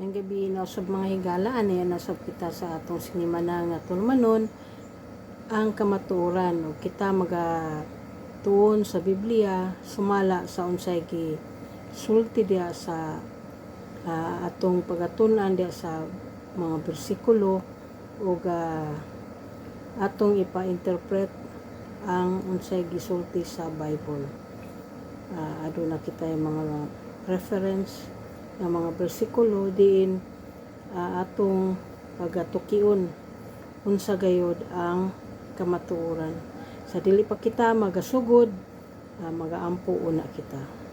Ang gabi na sa mga higalaan ayan nasab kita sa atong sinimana nga tulmanon ang kamatuoran o kita magatuon sa Biblia sumala sa unsay gi sulti diya sa atong pagatun-an diya sa mga bersikulo o atong ipa-interpret ang unsay gisulti sa Bible. Aduna kita yung mga reference ng mga bersikulo diin atong pagatukion unsa gayod ang kamatuoran. Sa dili pa kita magasugod, magaampo una kita.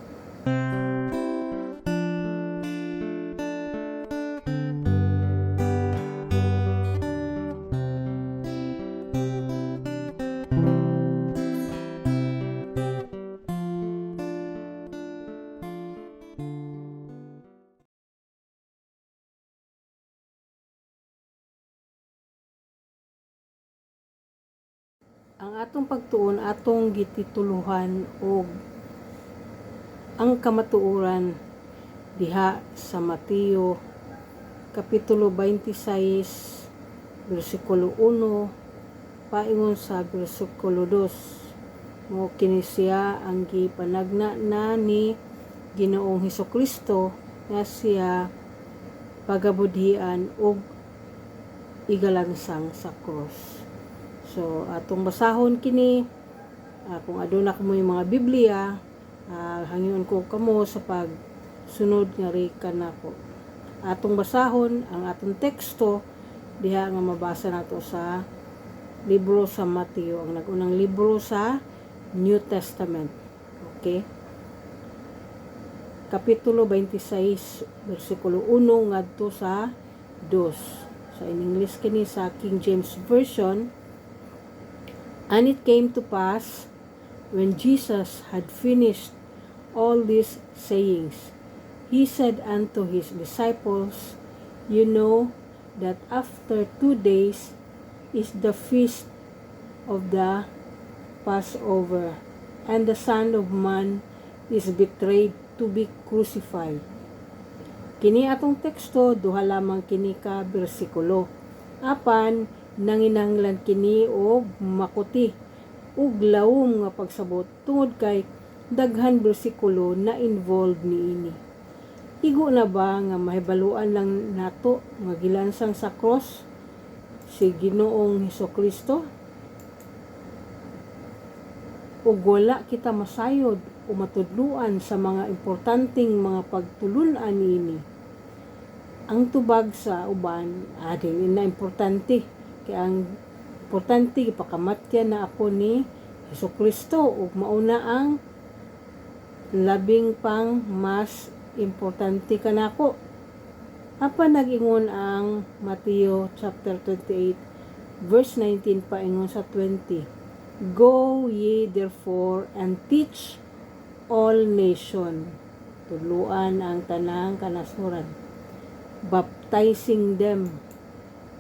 Ang atong pagtuon atong gitituluhan og ang kamatuoran diha sa Mateo kapitulo 26 bersikulo 1 paingon sa bersikulo 2. Mo kini siya ang gipanagna na ni Ginoong Hesukristo nga siya pagabudhian og igalansang sa cross. So, atong basahon kini, kung aduna ko mo yung mga Biblia, hangyon ko kamo sa pagsunod nga rika na ko. Atong basahon, ang atong teksto, diha nga mabasa nato sa libro sa Mateo, ang nagunang libro sa New Testament. Okay? Kapitulo 26, versikulo 1, ngadto sa 2. So, in English kini sa King James Version. And it came to pass, when Jesus had finished all these sayings, he said unto his disciples, You know that after 2 days is the feast of the Passover, and the Son of Man is betrayed to be crucified. Kini atong teksto, duha lamang kini ka bersikulo. Apan, nanginahanglan kini og makuti ug lawom nga pagsabot tungod kay daghan bersikulo na involved niini. Igo na ba nga mahibaluan lang nato nga gilansang sa cross si Ginoong Hesukristo? Ug wala kita masayod o matudluan sa mga importanteng mga pagtulun-an niini. Ang tubag sa uban dili na importante. Kaya ang importante ipakamatyan na ako ni Hesukristo ug mauna ang labing pang mas importante kanako. Apa nag-ingon ang Mateo chapter 28 verse 19 paingon sa 20. Go ye therefore and teach all nation. Tuluan ang tanang kanasuran, baptizing them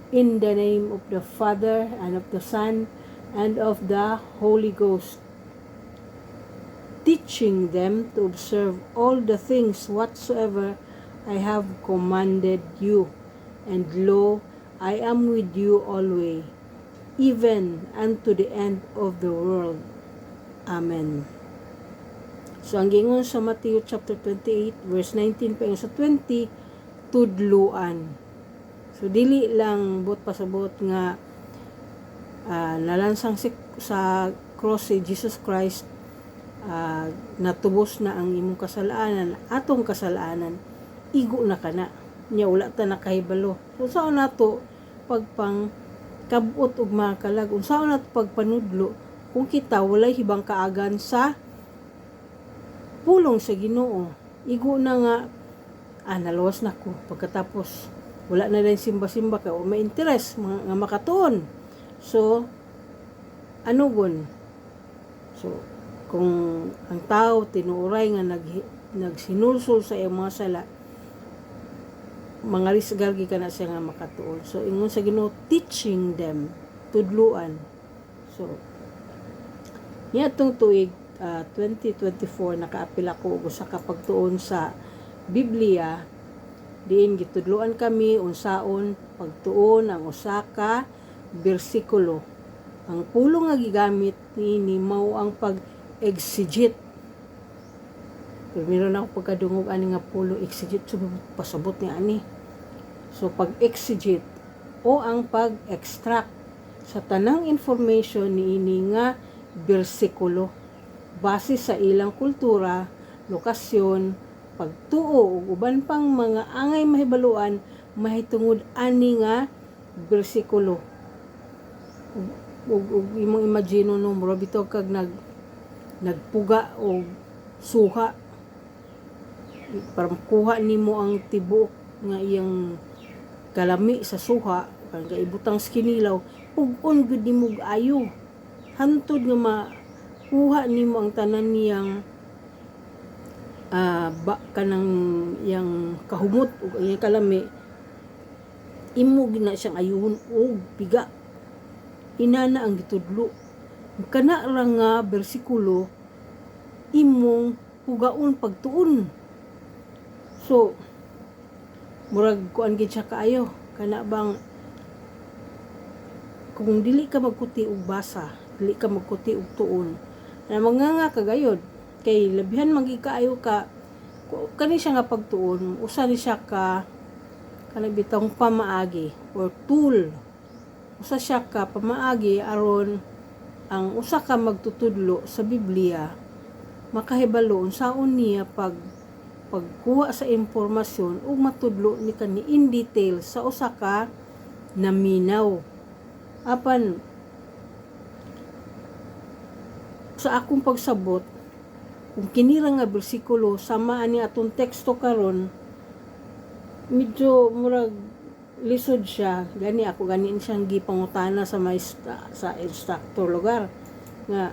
in the name of the Father, and of the Son, and of the Holy Ghost, teaching them to observe all the things whatsoever I have commanded you. And lo, I am with you always, even unto the end of the world. Amen. So, ang gingon sa Matthew chapter 28, verse 19 pa sa 20, tudluan. So, dili lang bot pasabot nga nalansang sa cross si Jesus Christ, natubos na ang imong kasalanan, atong kasalanan, igo na kana. Nya wala ta nakahibalo. So, saan nato pagpang kabot ug makalag, saan nato pagpanudlo kung kita walay hibang kaagan sa pulong sa Ginoo. Igo na nga, nalawas na ko pagkatapos wala na rin simba-simba ka o may interest nga makatuon. So, ano gun? So, kung ang tao tinuuray nga nagsinulsul sa iyang mga sala, mga risgalgi ka na siya nga makatuon. So, ingon sa Ginoo, teaching them, tudluan. So, niya itong tuig 2024, nakaapil ako sa kapagtuon sa Biblia diin gitudloan kami unsaon pagtuon ang usa ka bersikulo. Ang pulo nga gigamit ni mao ang pag-exegete. Pero meron ako pagkadungog ani nga pulo exegete, so pasabot ni ani. So pag-exegete o ang pag-extract sa tanang information niini nga bersikulo base sa ilang kultura, lokasyon, pagtuo ug uban pang mga angay mahibaluan mahitungod ani nga bersikulo. Ug imong imagine no mura bitaw kag nagpuga o suha para makuha nimo ang tibuok nga iyang kalami sa suha kag ibutang sa kinilaw ug-on gud nimo ayo hantod nga makuha nimo ang tanan niyang kanang yang kahumot ug iyang kalami imo gina siyang ayuhon og piga. Inana ang gitudlo kana ra nga bersikulo imong hugaon pagtuon. So murag kuan gid siya kaayo kana bang kung dili ka magkuti og basa, dili ka magkuti og tuon, na manganga kagayod kay labihan magikaayo ka kani siya nga pagtuon, usa ni siya ka kanang bitong pamaagi or tool. Usa siya ka pamaagi aron ang usa ka magtutudlo sa Biblia makahibalo unsaon niya pagkuha sa impormasyon ug matudlo ni kani in detail sa usa ka naminaw. Apan sa akong pagsabot kung kinira nga bersikulo sama ani atong teksto karon medyo murag lisod siya gani ako ganin siyang gipangutana sa sa instructor lugar nga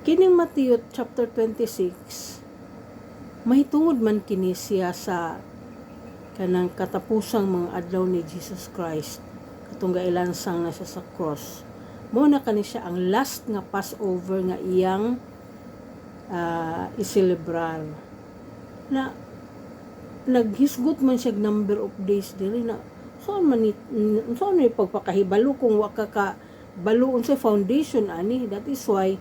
kining Mateo chapter 26 mahitungod man kini siya sa kanang katapusang mga adlaw ni Jesus Christ katong gailansang na siya sa cross. Mo na kani siya ang last nga Passover nga iyang iselebrar na naghisgot man siya number of days dili na saan man ni pagpakahibalo kung wa ka baluon sa foundation ani. That is why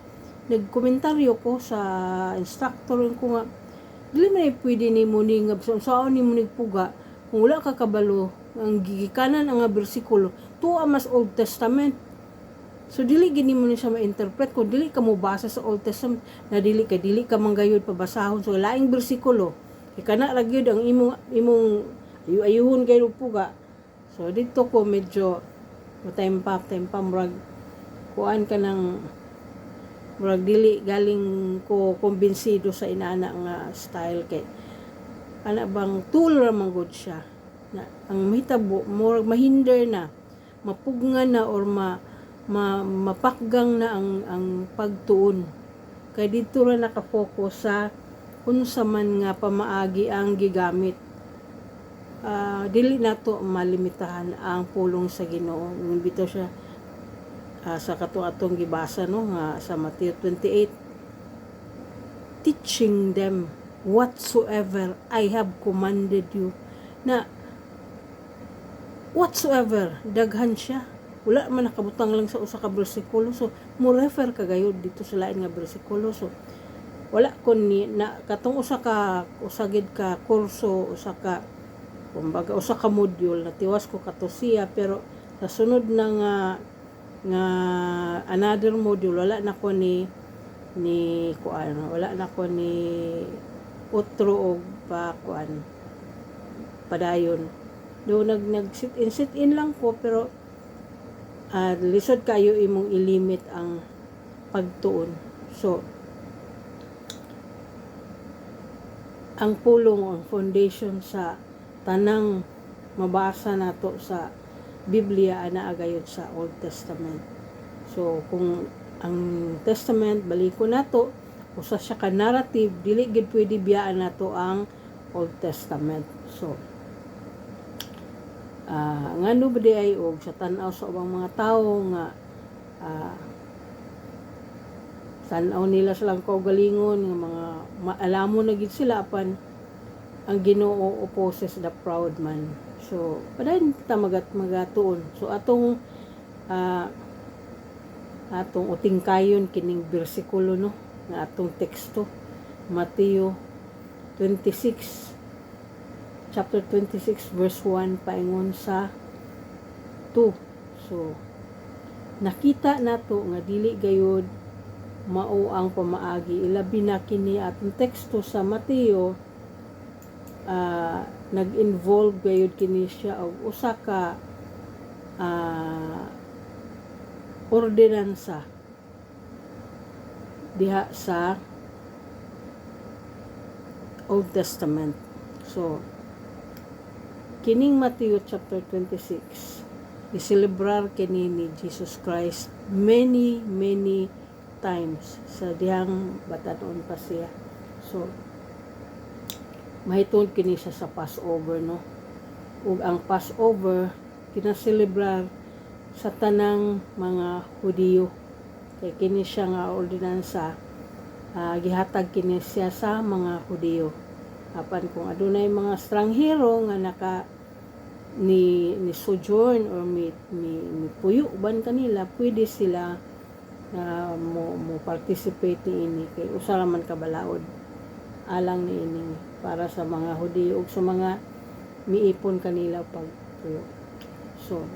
nagkomentaryo ko sa instructor ko nga dili man pwede nimo ni nga saan nimo nigpuga kung wala ka kabalo ang gigikanan ang bersikulo tuwa mas Old Testament. So dili gini mo ni siya ma-interpret kung dili ka mo basa sa Old Testament na dili ka manggayod pabasahon so laing bersikulo kay kana ra gyud ang imong ayuhon kay puga. So dito ko medyo tempa murag kuan ka ng murag dili galing ko kumbinsido sa inana nga style kay ana bang tool ra man gud siya na ang mahitabo murag mahinder na mapugngan na or mapakgang na ang pagtuon kay dito ra naka-focus sa unsa man nga pamaagi ang gigamit. Dili nato malimitahan ang pulong sa Ginoo. Bitaw siya sa atong gibasa no nga sa Mateo 28 teaching them whatsoever I have commanded you. Na whatsoever daghan siya, wala man nakabutang lang sa usa ka bersikulo, so mo refer kagayod dito sa lain nga bersikulo. So wala kon ni na katong usagid ka kurso, usa ka kumbaga usa ka module na tiwas ko kato siya, pero sa sunod na nga another module wala na ko ni kuan, wala na ko ni utro og pa kuan padayon do nag sit in lang ko, pero lisod kayo imong ilimit ang pagtuon. So ang pulong ang foundation sa tanang mabasa nato sa Biblia ana agayod sa Old Testament. So kung ang Testament baliko nato usa siya ka narrative, dili gid pwede biyaan nato ang Old Testament. So ngano ba di ay og sa tan-aw sa ubang mga tawo nga tan-aw nila silang kaugalingon nga mga maalamon na gid sila apan ang Ginoo opposes the proud man. So padayon ta magatuon. So atong utingkayon kining bersikulo no nga atong teksto, Mateo 26 chapter 26 verse 1 paingon sa 2. So nakita nato nga dili gayud mao ang pamaagi, ilabi na kini atong teksto sa Mateo. Nag-involve gayud kini siya og usa ka ordinansa diha sa Old Testament. So kining Mateo chapter 26 giselebrar kini ni Jesus Christ many times sa dihang batanon pa siya. So mahitungod kini siya sa Passover no. Ug ang Passover kinaselebrar sa tanang mga Hudiyo. Kay kini siya nga ordinansa gihatag kini siya sa mga Hudiyo. Apan kung adunay mga estranghero nga naka ni sojourn or mi puyo ban kanila, pwede sila mo participate ni ini kay usa ra man kabalaod alang ni ini para sa mga Hudiyo ug sa mga miipon kanila pagpuyo. So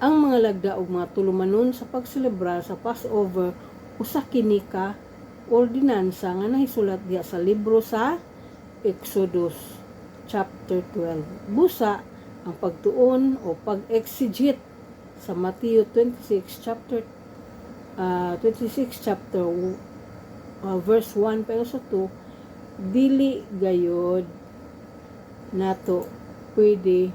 ang mga lagda ug mga tulumanon sa pagselebrar sa Passover usa kini ka ordinansa nga nahisulat diha sa libro sa Exodus chapter 12. Busa ang pagtuon o pag-exegete sa Mateo 26 chapter verse 1 pero sa 2 dili gayod nato pwede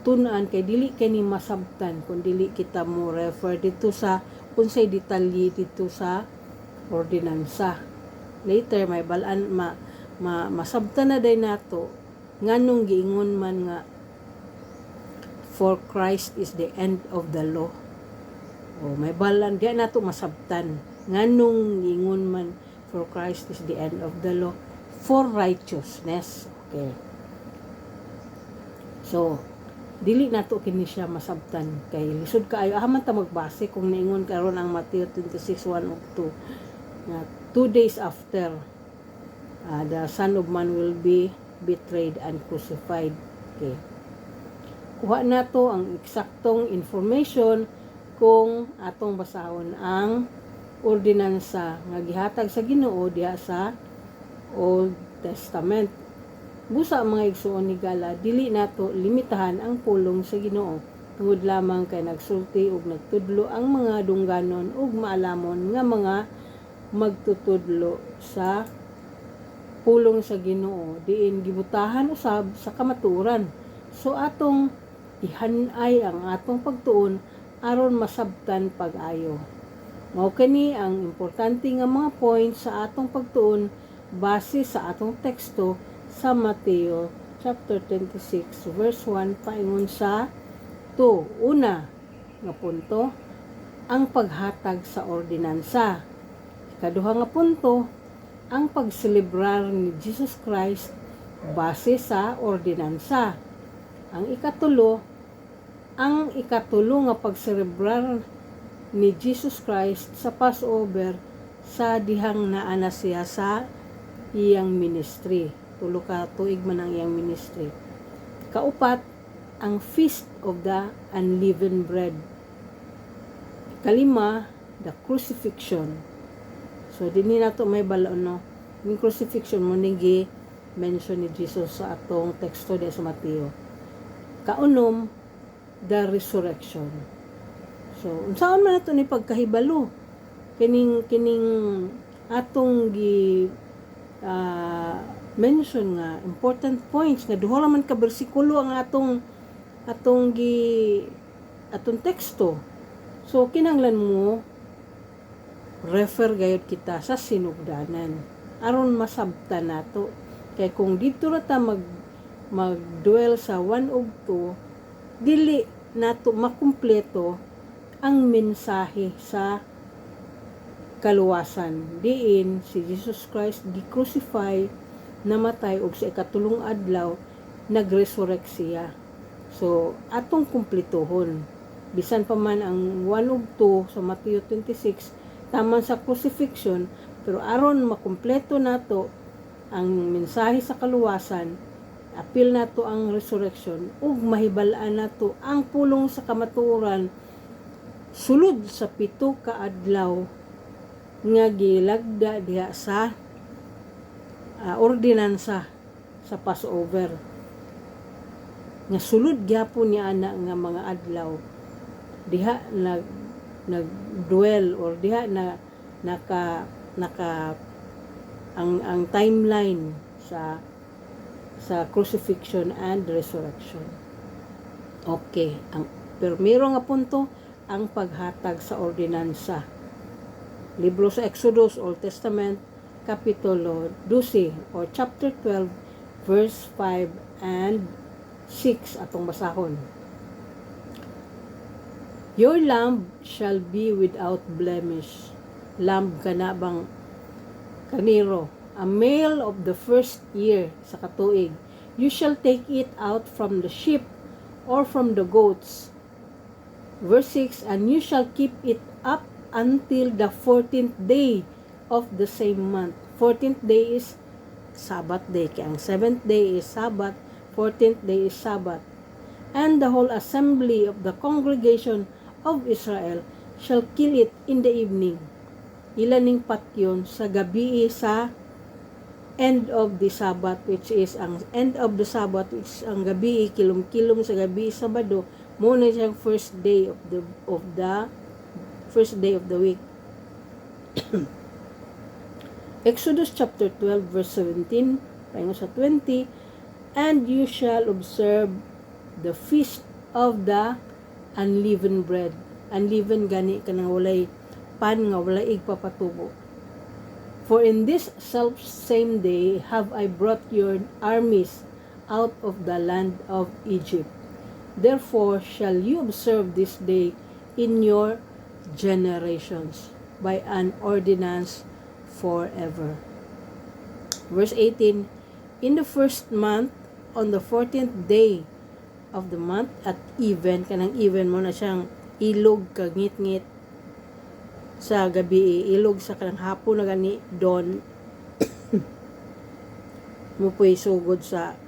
tunaan kay dili kani masabtan kung dili kita mo refer dito sa unsay detalye dito sa ordinansa. Later may balaan masabtan na day nato nganong giingon man nga for Christ is the end of the law. O may balaan di nato masabtan nganong giingon man for Christ is the end of the law for righteousness. Okay. So dili nato kini siya masabtan kay lisod kaayo aman ta magbase kung naingon karon ang Mateo 26:1 ug 2 na 2 days after the Son of Man will be betrayed and crucified. Okay. Kuha nato ang eksaktong information kung atong basahon ang ordinansa nga gihatag sa Ginoo diha sa Old Testament. Busa ang mga igsuon ni Gala, dili nato limitahan ang pulong sa Ginoo. Tungod lamang kay nagsulti ug nagtudlo ang mga dungganon ug maalamon nga mga magtutudlo sa pulong sa Ginoo diin gibutahan usab sa kamaturan. So atong ihanay ang atong pagtuon aron masabtan pag-ayo. Mao kini ang importante nga mga points sa atong pagtuon base sa atong teksto sa Mateo chapter 26 verse 1 paingon sa 2. Una nga punto, ang paghatag sa ordinansa. Ikaduha nga punto, ang pagselebrar ni Jesus Christ base sa ordinansa. Ang ikatulo nga pagselebrar ni Jesus Christ sa Passover sa dihang naana siya sa iyang ministry. 3 ka tuig man ang iyang ministry. Kaupat, ang Feast of the Unleavened Bread. 5, the Crucifixion. So, dinhi nato may balaon, no? Yung crucifixion mo nigi mention ni Jesus sa atong teksto di sa Mateo. 6, the Resurrection. So, unsaon man nato ni pagkahibalo? Kining atong gi mention nga important points nga duha ra man ka bersikulo ang atong teksto. So kinahanglan mo refer gayud kita sa sinugdanan aron masabtan nato. Kay kung dito ra ta mag-dwell sa 1 ug 2, dili nato makumpleto ang mensahe sa kaluwasan. Diin si Jesus Christ gi-crucify, namatay ug sa ikatulong adlaw nagresurrect siya. So atong kumplituhon. Bisan pa man ang 1 ug 2 sa Mateo 26 taman sa crucifixion, pero aron makumpleto nato ang mensahe sa kaluwasan, apil nato ang resurrection ug mahibal-an nato ang pulong sa kamatuoran sulod sa 7 ka adlaw nga gilagda diha sa ordinansa sa Passover. Nga sulod gyapon niya ana nga mga adlaw diha nag-dwell or diha na naka ang timeline sa crucifixion and resurrection. Okay, ang primero nga punto ang paghatag sa ordinansa. Libro sa Exodus, Old Testament, Kapitulo 12 or chapter 12, verse 5 and 6 atong basahon. Your lamb shall be without blemish. Lamb kana bang kaniro, a male of the first year sa katuig. You shall take it out from the sheep or from the goats. Verse 6, and you shall keep it up until the 14th day of the same month. 14th day is Sabbath day. Kaya ang 7th day is Sabbath, 14th day is Sabbath. And the whole assembly of the congregation of Israel shall kill it in the evening. Ilaning patyon sa gabi sa end of the Sabbath, which is ang end of the Sabbath, which is ang gabi, kilom-kilom sa gabi Sabado, muna siyang first day of the week. Exodus chapter 12 verse 17 paingo sa 20, and you shall observe the feast of the unleavened bread. Unleavened gani kanang walay pan nga walay igpapatubo. For in this self same day have I brought your armies out of the land of Egypt. Therefore shall you observe this day in your generations by an ordinance forever. Verse 18, in the first month, on the 14th day of the month, at even, kanang even mo na siyang ilog kagngit-ngit sa gabi, ilog sa kanang hapon na gani dawn mo po'y sugod sa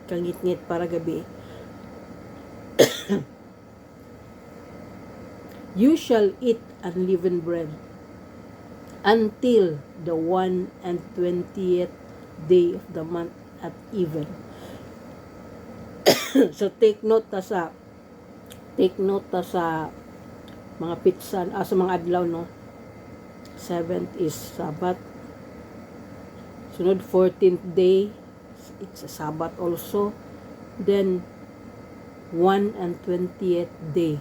kangit-ngit para gabi. You shall eat unleavened bread until the 21st day of the month at even. So take note ta sa mga pitsan, sa mga adlaw, no. 7th is Sabbath. Sunod 14th day, it's a Sabbath also. Then 21st day,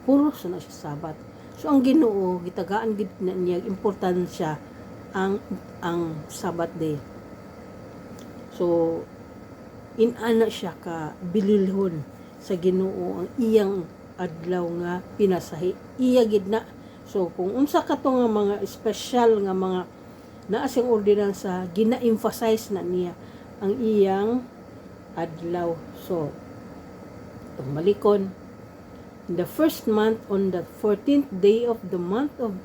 puro na siya Sabbath. So ang Ginoo gitagaan gid na niya importansya ang Sabbath day. So inana siya ka bililhon sa Ginoo ang iyang adlaw nga pinasahi. Iya gid na. So kung unsa ka to nga mga special nga mga naa siyang ordinansa, gina-emphasize na niya ang iyang adlaw. So malikon, in the first month, on the 14th day of the month of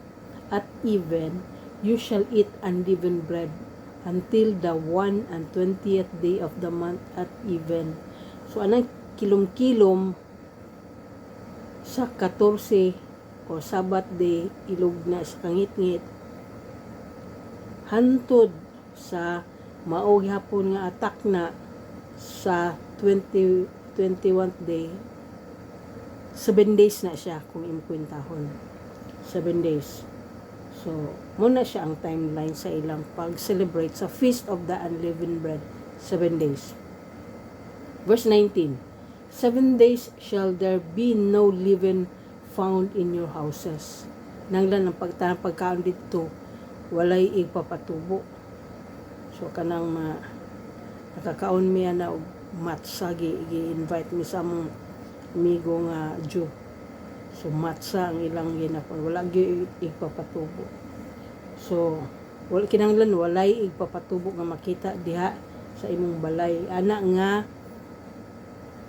at even, you shall eat unleavened bread until the 21st day of the month at even. So anang kilom-kilom sa 14 o Sabbath day, ilog na sa kangit-ngit, hantod sa maog hapon nga atak na sa 21st day. 7 days na siya kung imkwentahon. 7 days. So, muna siya ang timeline sa ilang pag-celebrate sa Feast of the Unleavened Bread. 7 days. Verse 19. 7 days shall there be no leaven found in your houses. Nanglan ng pagkaon dito, walay igpapatubo. So, kanang nakakaon miya na matsa, gi-invite mi sa mong amigo nga Jew. So matsa ang ilang ginapon, wala gyud igpapatubo. So kinahanglan walay igpapatubo nga makita diha sa imong balay ana nga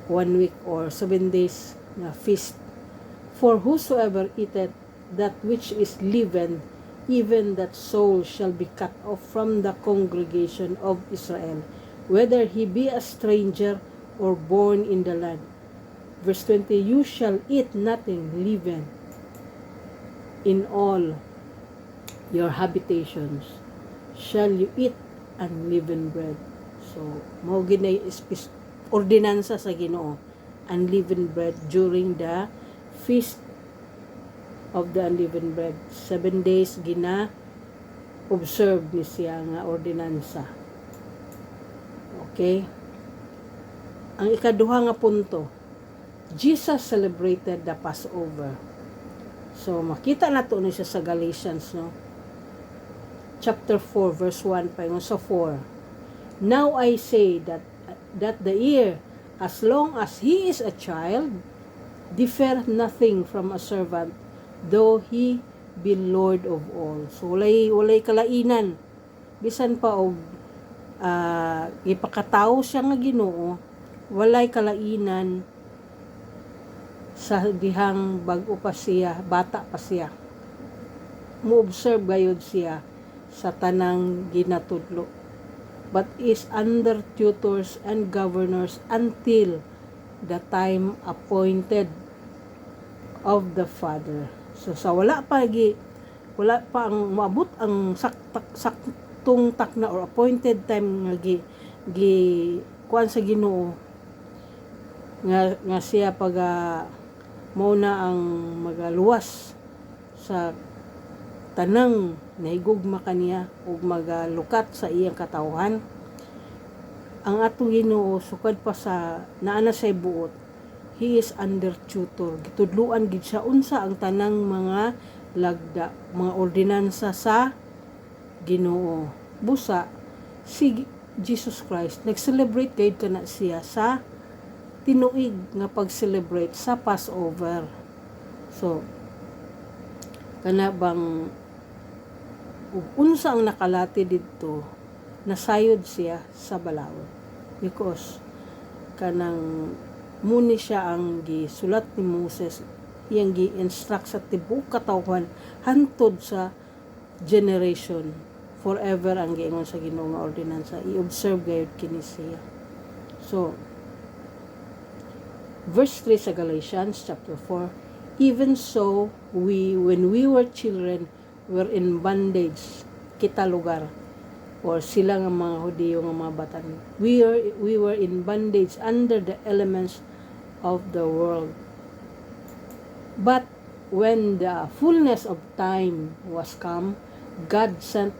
1 week or 7 days nga feast. For whosoever eateth that which is leavened, even that soul shall be cut off from the congregation of Israel, whether he be a stranger or born in the land. Verse 20, you shall eat nothing leavened in all your habitations. Shall you eat unleavened bread? So, mao ginay ordinansa sa Ginoo, unleavened bread during the feast of the unleavened bread. 7 days observe ni siya nga ordinansa. Okay? Ang ikaduha nga punto, Jesus celebrated the Passover. So, makita na to siya sa Galatians, no? Chapter 4, verse 1, paingon sa 4. Now I say that the heir, as long as he is a child, differeth nothing from a servant, though he be Lord of all. So, walay kalainan. Bisan pa og ipakatao siya nga Ginoo, walay kalainan sa dihang bag-o pa siya, bata pa siya. Mo-observe gayud siya sa tanang ginatudlo, but is under tutors and governors until the time appointed of the Father. So sa wala pa ang maabot ang saktong takna or appointed time nga kuan sa Ginoo nga siya mao na ang magaluwas sa tanang nahigugma kaniya ug magalukat sa iyang katawhan. Ang atong Ginoo sukad pa sa naana say buot, he is under tutor. Gitudluan gid siya unsa ang tanang mga lagda, mga ordinansa sa Ginoo. Busa si Jesus Christ nag-celebrate gayud kana siya sa tinuig nga pag-celebrate sa Passover. So kana bang unsa ang nakalati didto, nasayod siya sa balaod because kanang muni siya ang gisulat ni Moses, iyang gi-instruct sa tibuok katawhan hantod sa generation forever ang giingon sa Ginoo nga ordinansa. I-observe gayud kini siya. So verse 3 sa Galatians chapter 4, even so when we were children were in bondage, kita lugar or sila nga mga Hudiyo nga mga batan, we were in bondage under the elements of the world. But when the fullness of time was come, God sent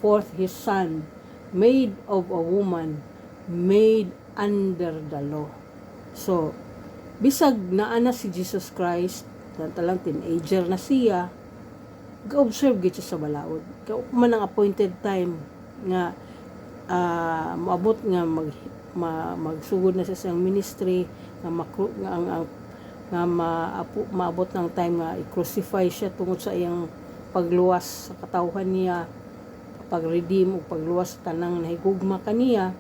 forth his Son, made of a woman, made under the law. So bisag naana si Jesus Christ, talang teenager na siya, ga-observe gid siya sa balaod. Man ang appointed time nga maabot nga magsugod na siya sa ministry nga maabot ng time nga i-crucify siya tungod sa iyang pagluwas sa katawhan niya, pag-redeem o pagluwas sa tanang nahigugma kaniya.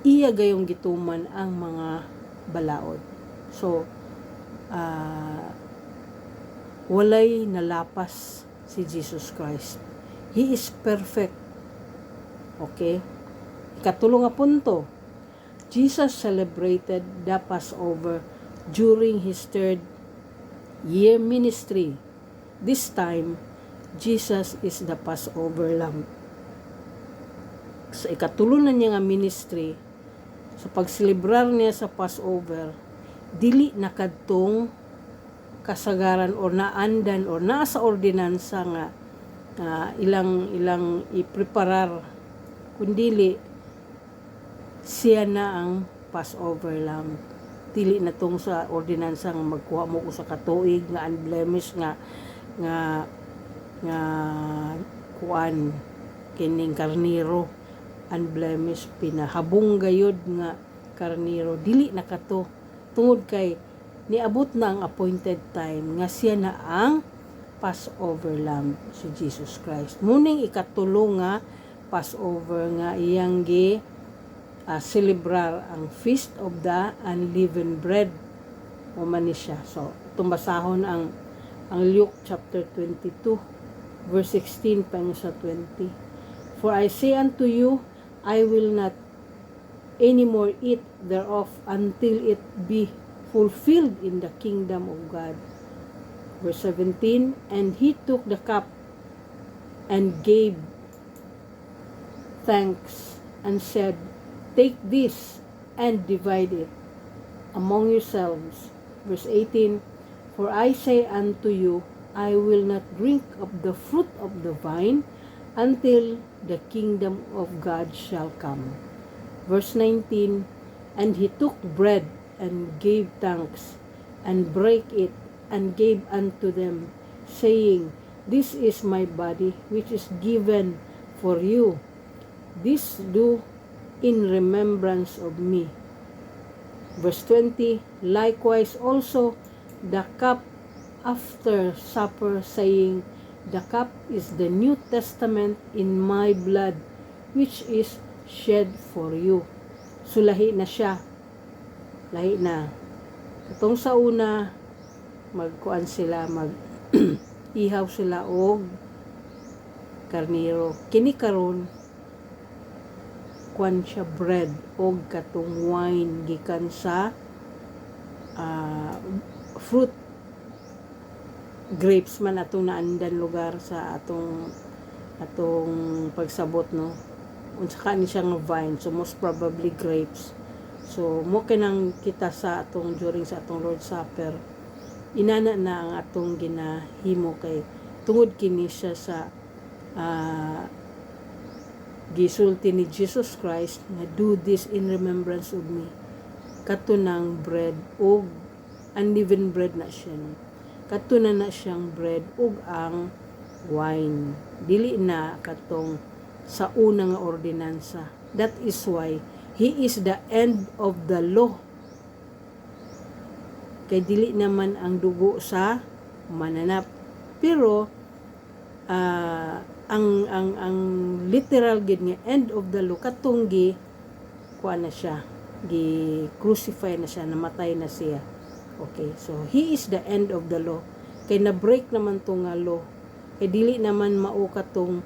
Iya gayong gituman ang mga balaod. So walay nalapas si Jesus Christ. He is perfect. Okay? Ikatulong nga punto, Jesus celebrated the Passover during his 3rd year ministry. This time, Jesus is the Passover Lamb. Sa ikatulong na niya nga ministry, sa pagselebrar niya sa Passover, dili nakadtong kasagaran or naandan or nasa ordinansa nga ilang ipreparar, kundili siya na ang Passover Lamb. Dili na tong sa ordinansa nga magkuha mo ko sa katuig nga unblemished nga kuan kining karniro, unblemished, pinahabong gayod nga karniro. Dili na kato tungod kay niabot na ang appointed time nga siya na ang Passover Lamb si Jesus Christ. Muning ikatulo nga Passover nga iyang gi celebrar ang Feast of the Unleavened Bread. O man ni siya. So, itong basahon ang Luke chapter 22 verse 16 pa sa 20. For I say unto you, I will not any more eat thereof until it be fulfilled in the kingdom of God. Verse 17, and he took the cup and gave thanks and said, take this and divide it among yourselves. Verse 18, for I say unto you, I will not drink of the fruit of the vine until the kingdom of God shall come. Verse 19, and he took bread and gave thanks and brake it and gave unto them, saying, this is my body which is given for you. This do in remembrance of me. Verse 20, likewise also the cup after supper, saying, the cup is the New Testament in my blood, which is shed for you. So lahi na siya. Lahi na. Itong sa una, magkuan sila, ihaw sila og karniro. Kini karon kuan siya bread og katong wine gikan sa fruit grapes man atong naandan lugar sa atong pagsabot, no, unsa kani siya nga vine, so most probably grapes. So mo kinang kita sa atong during sa atong Lord's Supper, inana na ang atong ginahimo kay tungod kini siya sa gisulti ni Jesus Christ nga do this in remembrance of me. Katunang bread og unleavened bread na siya, no? Katuna na siyang bread ug ang wine. Dili na katong sa una nga ordinansa. That is why he is the end of the law. Kay dili naman ang dugo sa mananap. Pero ang literal gid nga end of the law katong kuan na siya, gi crucify na siya, namatay na siya. Okay, so he is the end of the law. Kay na-break naman to nga law. Kay dili naman mao katong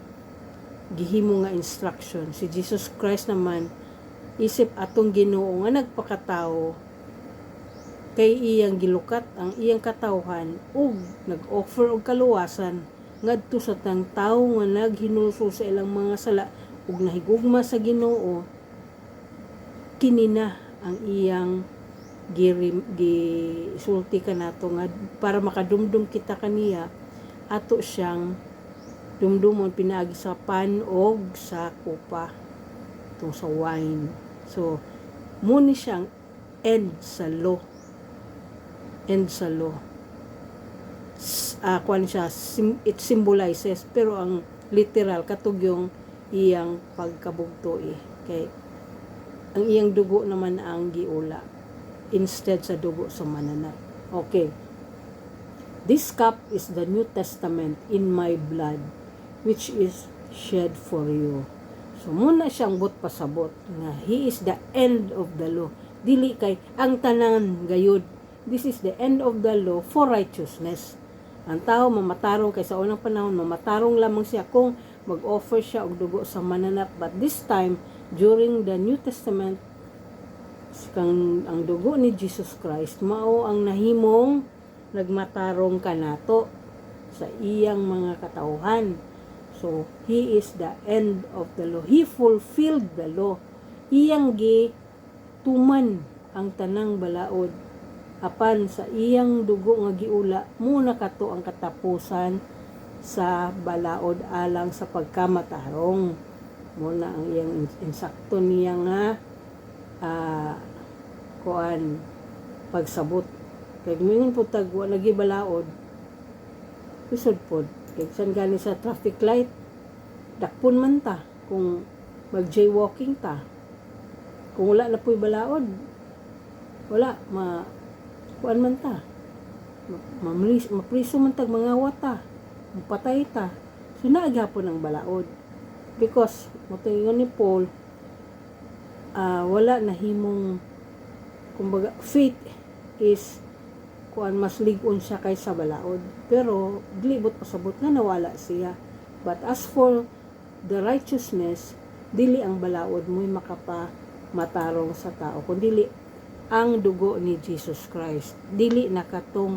gihimo nga instruction. Si Jesus Christ naman, isip atong Ginoo nga nagpakatao, kay iyang gilukat ang iyang katawhan ug nag-offer og kaluwasan ngadto sa tang tawo nga naghinulsol sa ilang mga sala ug nahigugma sa Ginoo. Kini na ang iyang gisulti ka nato nga para makadumdum kita kaniya, ato siyang dumdumon pinaagi sa pan og sa kupa tong sa wine. So muni siyang end sa law. End sa law. Kuan siya, it symbolizes, pero ang literal katug yung iyang pagkabugto kay ang iyang dugo naman ang giula instead sa dugo sa mananap. Okay. This cup is the New Testament in my blood, which is shed for you. So, muna siyang bot pasabot nga he is the end of the law. Dili kay ang tanan gayud. This is the end of the law for righteousness. Ang tao mamatarong kay sa unang panahon, mamatarong lamang siya kung mag-offer siya og dugo sa mananap. But this time, during the New Testament, ang dugo ni Jesus Christ mao ang nahimong nagmatarong kanato sa iyang mga katawhan. So he is the end of the law. He fulfilled the law. Iyang tuman ang tanang balaod apan sa iyang dugo nga giula muna kato ang katapusan sa balaod alang sa pagkamatarong. Muna ang iyang insakto niya nga pagsabot. Kaya gumingon po tagwa, lagi balaod, isod po. Kaya saan gani sa traffic light, dakpon man ta, kung mag-jaywalking ta. Kung wala na po'y balaod, wala, kuan man ta. Mapriso man tag mga wata. mupatay ta. So naagapon ang balaod. Because motingon ni Paul, wala na himong, kumbaga, faith is kuan mas lig-on siya kaysa balaod. Pero dilibot pasabot nga nawala siya. But as for the righteousness, dili ang balaod mo'y makapamatarong sa tao, kundi ang dugo ni Jesus Christ. Dili nakatong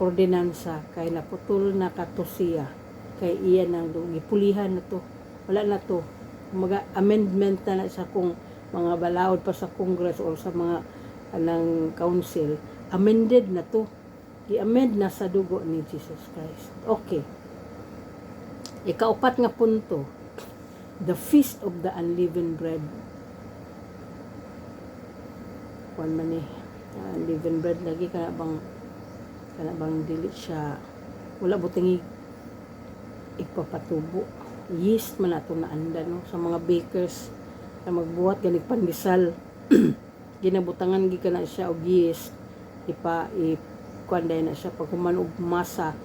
ordinansa kay naputol na kato siya. Kay iyan ang gipulihan na to. Wala na to. Mga amendment na sa kung mga balaod pa sa Congress or sa mga ng council. Amended na to. I-amend na sa dugo ni Jesus Christ. Okay. Ikaupat nga punto. The Feast of the Unleavened Bread. Kuan man eh. Unleavened bread lagi kana bang dili siya, wala buting ipapatubo. Yeast man ato na anda no sa mga bakers na magbuhat ganig pandesal. Ginabutangan gi kana siya og yeast, kuanday na siya pag human og masa,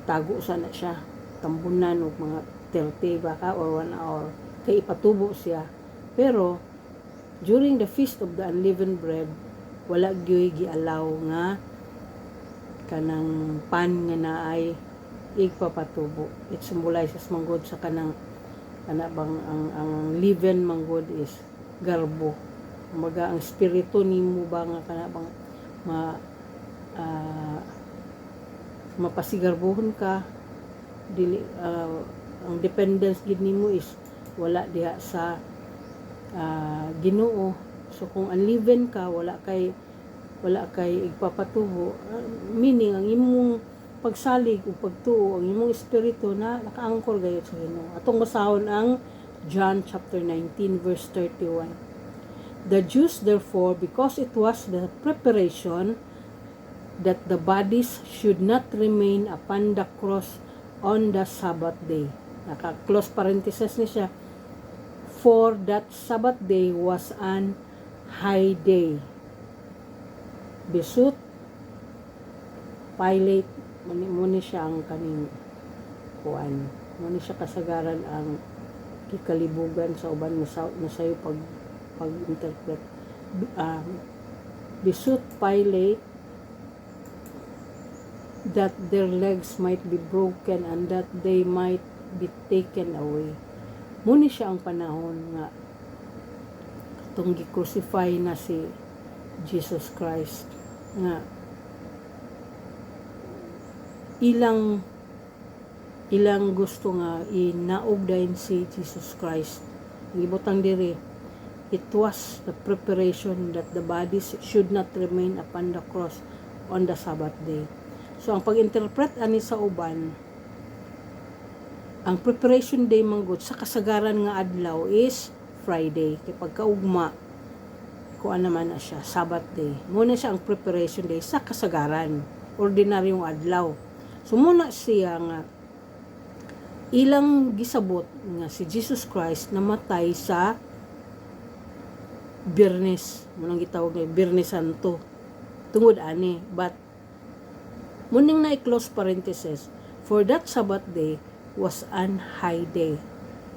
tago sa na siya, tambunan og mga 30 baka or 1 hour kay ipatubo siya. Pero during the Feast of the Unleavened Bread, wala gyoy gialaw nga kanang pan nga naay igpapatubo. It symbolizes manggod sa kanang bang ang leaven manggod is garbo. Kumaga ang espiritu nimo ba nga kana bang mapasigarbohon ka, dili ang dependence gid nimo is wala diha sa Ginoo. So kung unleaven ka, wala kay igpapatubo, meaning ang imong pagsalig o pagtuo, ang imong espiritu na nakaangkor gayud sa Ginoo. Atong basahon ang John chapter 19 verse 31. The Jews therefore, because it was the preparation that the bodies should not remain upon the cross on the Sabbath day. Naka-close parenthesis ni siya. For that Sabbath day was an high day. Besut Pilate, muni siya ang kaning kuan. Muni siya kasagaran ang kikalibugan sa uban na sayo pag-interpret. Besut Pilate that their legs might be broken and that they might be taken away. Muni siya ang panahon nga itong gi-crucify na si Jesus Christ nga ilang gusto nga inaog dayon si Jesus Christ. Gibutang diri, it was the preparation that the bodies should not remain upon the cross on the Sabbath day. So ang pag-interpret ani sa uban, ang preparation day manggod sa kasagaran nga adlaw is Friday. Kay pagkaugma, kuan naman na siya, Sabbath day. Muna siya ang preparation day sa kasagaran, ordinaryong adlaw. So muna siya nga ilang gisabot nga si Jesus Christ namatay sa Biyernes. Munang gitawag nga Biyernes Santo. Tungod ani, but muning na i-close parenthesis, for that Sabbath day was an high day.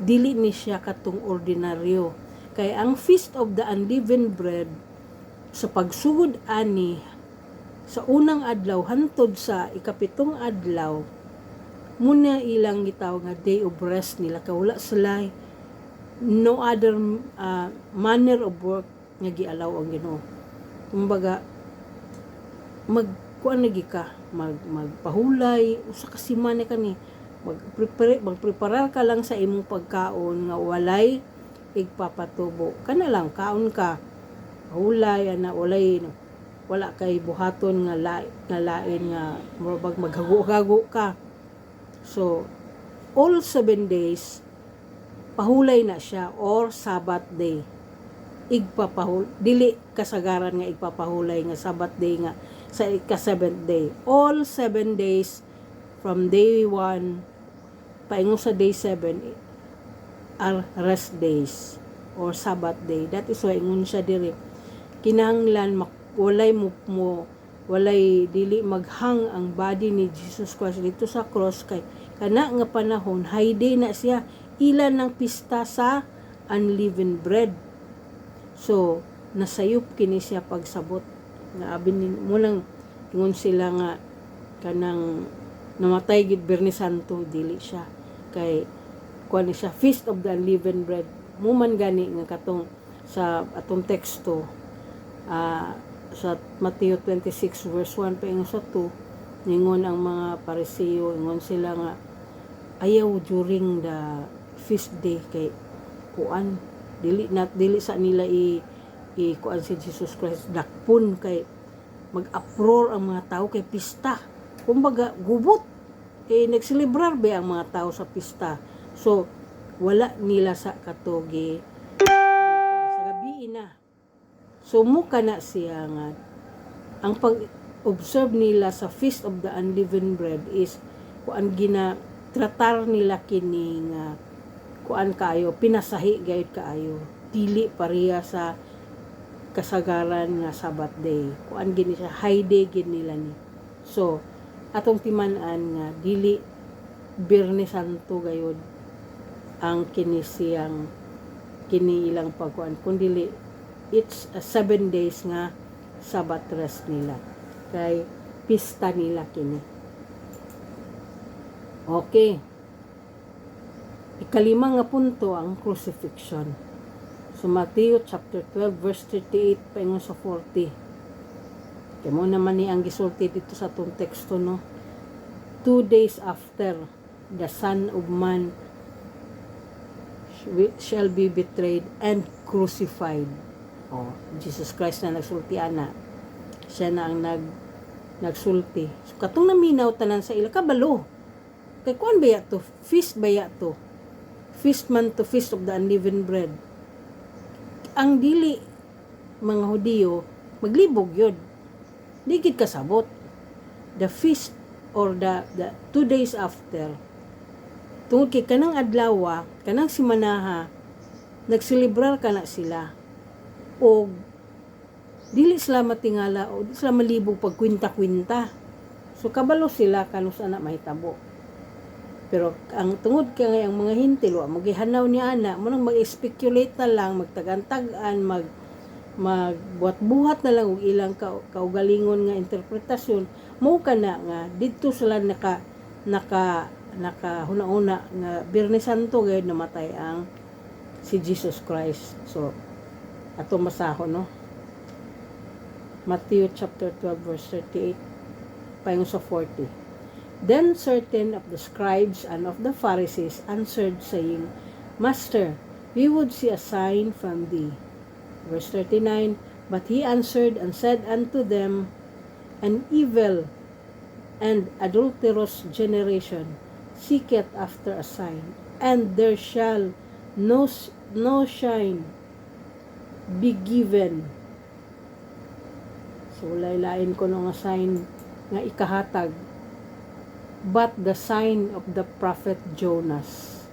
Dili ni siya katong ordinaryo. Kay ang Feast of the Unleavened Bread, sa pagsugod ani, sa unang adlaw, hantod sa ikapitong adlaw, muna ilang gitawag nga day of rest nila. Kawala sila no other manner of work nga gialaw ang Ginoo. Kumbaga, magkuan lagi ka, magpahulay, usa ka semana kani, magpreparar ka lang sa imong pagkaon nga walay igpapatubo. Kana lang kaon ka, hulay ana wala kay buhaton nga lain nga maghago-hago ka. So all 7 days pahulay na siya or Sabbath day. Dili kasagaran nga igpapahulay nga Sabbath day nga sa ika-7th day. All 7 days from day 1 paingon sa day 7 are rest days or Sabbath day. That is why ingon siya diri, kinahanglan walay dili maghang ang body ni Jesus Christ dito sa cross, kay kana nga panahon high day na siya, ilan ng pista sa unleavened bread. So nasayop kini siya pagsabot nga abin mo lang ingon sila nga kanang namatay gid Biyernes Santo, dili siya kay kuan ni siya Feast of the Unleavened Bread. Mo man gani nga katong sa atong teksto sa Mateo 26 verse 1 paingon sa 2, ningon ang mga Pariseo, ingon sila nga ayaw during the feast day kay kuan dili sa nila kuan si Jesus Christ dakpon kay mag-uproar ang mga tao kay pista. Kumbaga gubot kay nagselebrar ba ang mga tao sa pista. So wala nila sa katogi sa gabi na. So muka na siya nga ang pag-observe nila sa Feast of the Unleavened Bread is kuan gina tratar nila kini nga kuan kaayo, pinasahi gayud kaayo, dili pareha sa kasagaran nga Sabbath day. Kuan gini siya high day gid nila ni. So atong timan-an nga dili Biyernes Santo gayud ang kini ilang pagkuan, kundi it's 7 days nga Sabbath rest nila kay pista nila kini. Okay, ikalima nga punto ang crucifixion. So Matthew chapter 12 verse 38 paingon sa 40. Kaya mo naman ni ang gisulti dito sa itong teksto, no? 2 days after, the Son of Man shall be betrayed and crucified. Jesus Christ na nagsulti ana. Siya na ang nagsulti. So katong naminaw tanan sa ila kabalo. Kay kuan ba to? Feast ba to? Feast man to, Feast of the Unleavened Bread. Ang dili mga Hudiyo maglibog yun. Di gid kasabot. The feast or the 2 days after, tungod kay kanang adlaw, kanang simanaha, nagselebrar kana sila. O dili sila matingala o di sila malibog pag kwinta-kwinta. So kabalo sila kanus ana mahitabo. Pero ang tungod kay ang mga hintil wa magihanaw ni ana, mo nang mag-speculate na lang, magtagantag-an, magbuhat-buhat na lang og ilang kaugalingon nga interpretasyon, mo kana nga didto sila naka huna-una nga Biyernes Santo gayud namatay ang si Jesus Christ. So ato masahon, no? Matthew chapter 12 verse 38 paingon sa 40. Then certain of the scribes and of the Pharisees answered, saying, Master, we would see a sign from thee. Verse 39, but he answered and said unto them, an evil and adulterous generation seeketh after a sign, and there shall no sign be given. So laylain ko nga sign nga ikahatag, but the sign of the prophet Jonas.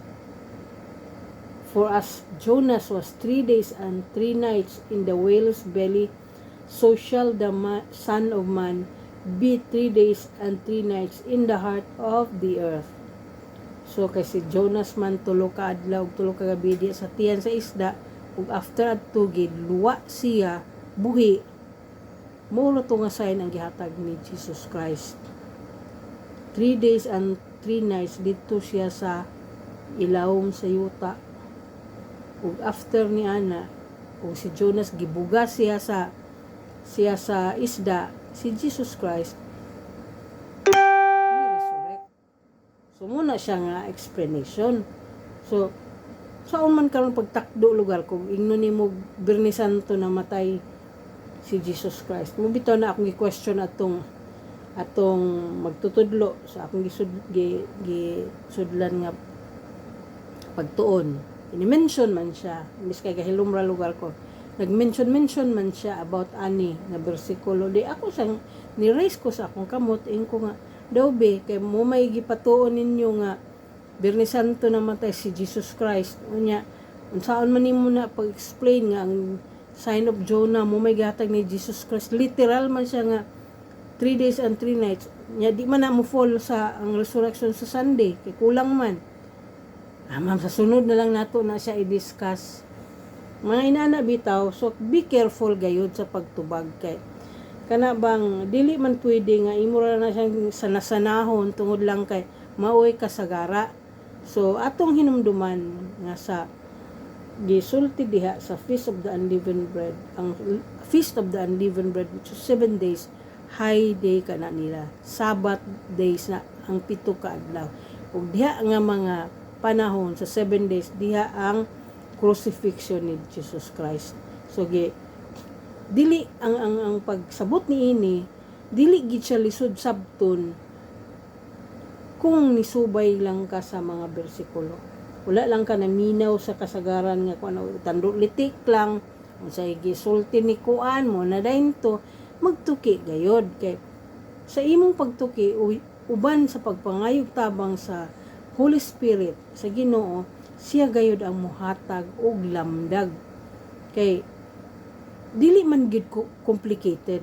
For as Jonas was 3 days and 3 nights in the whale's belly, so shall the Son of Man be 3 days and 3 nights in the heart of the earth. So kasi Jonas man tulo ka adlaw, tulo ka gabi di sa tiyan sa isda, ug after adto gid luwa siya buhi. Mao to nga sign ang gihatag ni Jesus Christ. 3 days and 3 nights dito siya sa ilawom sa yuta. Ug after ni ana, ug si Jonas gibuga siya sa isda, si Jesus Christ ni-resurrect. So muna siya nga explanation. So saan man karon pagtakdo lugar kung ingnon nimo Biyernes Santo na matay si Jesus Christ. Mo bitaw na akong gi-question atong magtutudlo sa akong gisudlan nga pagtuon. Ini-mention man siya, mis kay gahilumra lugar ko. Nag-mention man siya about ani nga bersikulo. Di ako sang ni-raise ko sa akong kamot, ko nga daw be kay mo may gipatuon ninyo nga Biyernes Santo namatay si Jesus Christ. Unya, unsaon man nimo na pag-explain nga ang sign of Jonah mo may gihatag ni Jesus Christ. Literal man siya nga 3 days and 3 nights. Nya di man na mo fall sa ang resurrection sa Sunday, kay kulang man. Ma'am, sa sunod na lang nato na siya i-discuss. Mga inana bitaw, so be careful gayud sa pagtubag kay kana bang dili man pwede nga imo ra na siyang sanasanahon tungod lang kay maoy kasagara. So atong hinumduman nga sa gisulti diha sa Feast of the Unleavened Bread, ang Feast of the Unleavened Bread, which is 7 days, high day kana nila. Sabbath days na ang 7 ka adlaw. Ug diha nga mga panahon sa 7 days, diha ang crucifixion ni Jesus Christ. So dili ang pagsabot ni ini, dili gid siya lisod sabton kung nisubay lang ka sa mga bersikulo. Wala lang ka naminaw sa kasagaran nga kung ano, tando litik lang, unsay gisulti ni kuan mo na dayon to, magtuki gayod kay sa imong pagtuki uban sa pagpangayog tabang sa Holy Spirit sa Ginoo, siya gayod ang muhatag og lamdag kay dili man gid complicated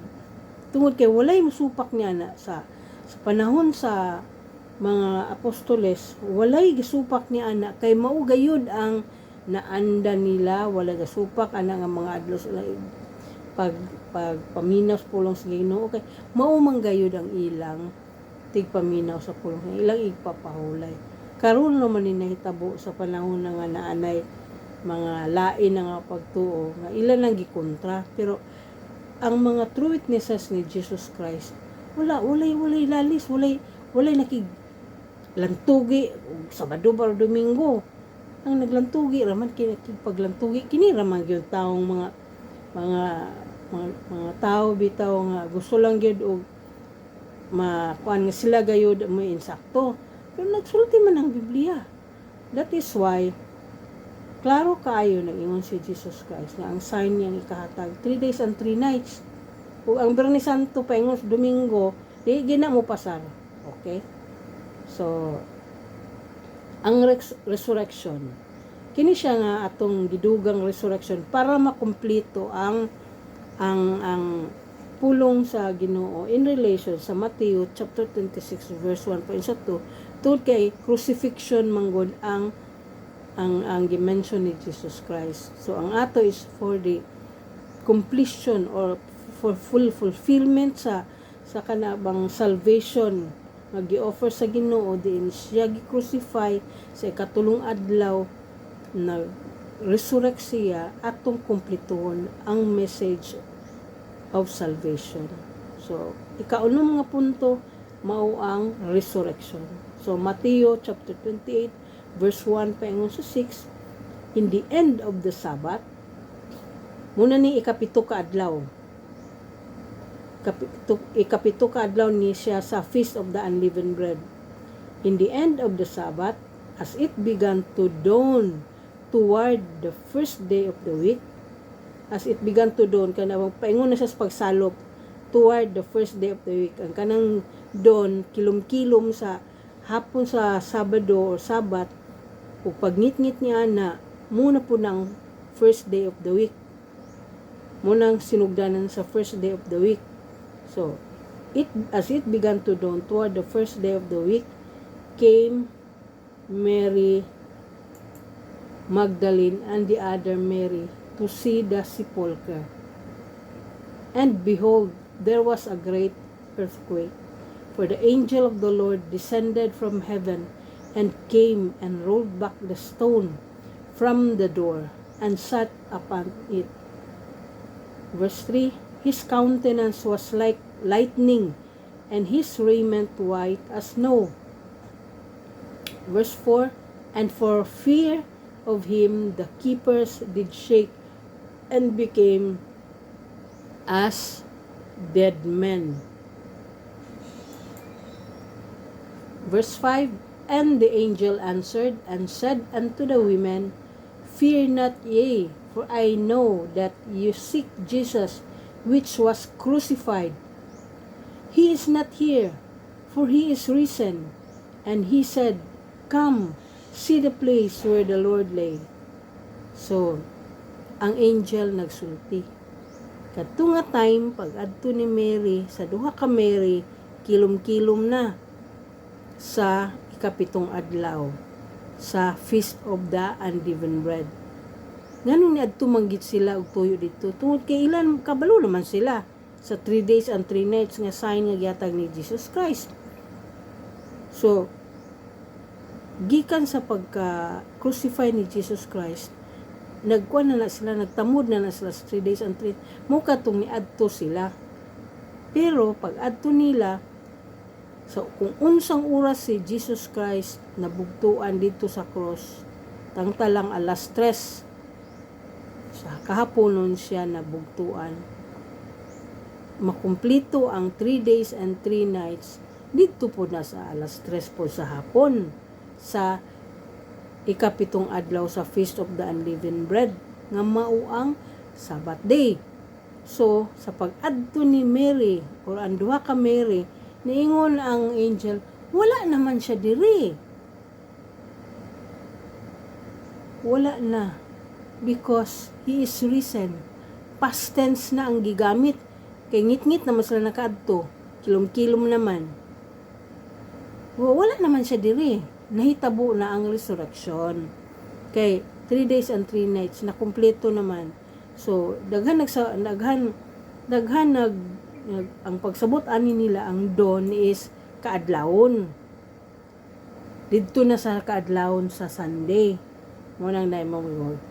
tungod kay walay musupak niya na sa panahon sa mga apostoles, walay gisupak ni ana kay mao gayud ang naanda nila, wala gasupak ana nga mga adlaw sila paminaw sa pulong sa Ginoo kay mao man gayud ang ilang tigpaminaw sa pulong, ilang igpapahulay. Karon naman ni nahitabo sa panahon na nga naanay mga lain na nga pagtuo nga ilan lang gikontra, pero ang mga true witnesses ni Jesus Christ walay lalis, walay nakiglantugi Sabado ba o Domingo. Ang naglantugi raman paglantugi kini raman gyud taong mga tao bitaw nga gusto lang gyud og makuan nga sila gayud mo insakto, pero nagsulti man ang Biblia. That is why klaro kaayo nang ingon si Jesus Christ nga ang sign niyang ikahatag 3 days and 3 nights. Ug ang Biyernes Santo paingon sa Domingo, di gina mo pasar. Okay? So ang resurrection, kini siya nga atong gidugang resurrection para makumpleto ang pulong sa Ginoo in relation sa Matthew chapter 26 verse 1.2 tungod kay crucifixion manggod ang dimension ni Jesus Christ. So ang ato is for the completion or for full fulfillment sa kanabang salvation nga gi-offer sa Ginoo diin siya gi-crucify sa ikatulong adlaw na resurrect siya atong kumpletuhon ang message of salvation. So ikaunom nga punto mao ang resurrection. So Matthew chapter 28 verse 1 paingon sa 6, in the end of the Sabbath, muna ni ikapito ka adlaw. Ikapito ka adlaw ni siya sa Feast of the Unleavened Bread. In the end of the Sabbath, as it began to dawn toward the first day of the week, as it began to dawn, kanang paingon na siya sa pagsalop, toward the first day of the week. Ang kanang dawn, kilom-kilom sa hapon sa Sabado or Sabat, o pagngit-ngit niya na muna po ng first day of the week. Munang sinugdanan sa first day of the week. So, as it began to dawn toward the first day of the week, came Mary Magdalene and the other Mary to see the sepulchre. And behold, there was a great earthquake, for the angel of the Lord descended from heaven and came and rolled back the stone from the door and sat upon it. Verse 3, his countenance was like lightning, and his raiment white as snow. Verse 4, and for fear of him the keepers did shake and became as dead men. Verse 5, and the angel answered and said unto the women, fear not ye, for I know that you seek Jesus, which was crucified. He is not here, for he is risen. And he said, come, see the place where the Lord lay. So, ang angel nagsulti. Kadto nga time, pag adto ni Mary, sa duha ka Mary, kilom-kilom na sa ikapitong adlaw sa Feast of the Unleavened Bread. Nganong niadto manggit sila og tuyo dito? Tungod kay ilan kabalo naman sila sa 3 days and 3 nights nga sign nga gihatag ni Jesus Christ. So, gikan sa pagka-crucify ni Jesus Christ, nagkuan na sila, nagtamod na sila sa 3 days and 3 mo katong niadto sila. Pero pag adto nila, so kung unsang oras si Jesus Christ nabugtuan dito sa cross, tangtalang alas 3 sa kahaponon siya nabugtuan. Makumplito ang 3 days and 3 nights dito po na sa alas 3 po sa hapon sa ikapitong adlaw sa Feast of the Unleavened Bread nga mao ang Sabbath day. So sa pag-adto ni Mary or ang duha ka Mary, niingon ang angel, wala naman siya diri. Wala na. Because he is risen. Past tense na ang gigamit. Kay ngit-ngit naman sila nakaadto. Kilom-kilom naman. Wala naman siya diri. Nahitabo na ang resurrection. Kay 3 days and 3 nights na kumpleto naman. So daghan ang pagsabot ani nila ang dawn is kaadlawon. Didto na sa kaadlawon sa Sunday. Mo nang na mo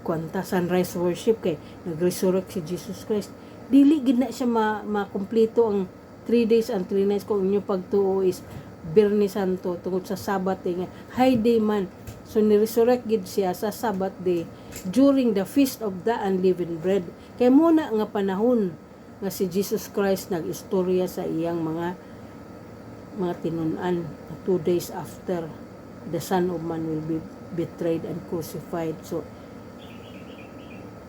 kwanta sunrise worship kay nag-resurrect si Jesus Christ. Dili gid na siya makumpleto ang 3 days and 3 nights kung inyo pagtuo is Biyernes Santo tungod sa Sabbath day nga high day man. So ni-resurrect gid siya sa Sabbath day during the Feast of the Unleavened Bread. Kay muna nga panahon nga si Jesus Christ nag-istorya sa iyang mga tinun-an 2 days after the Son of Man will be betrayed and crucified. So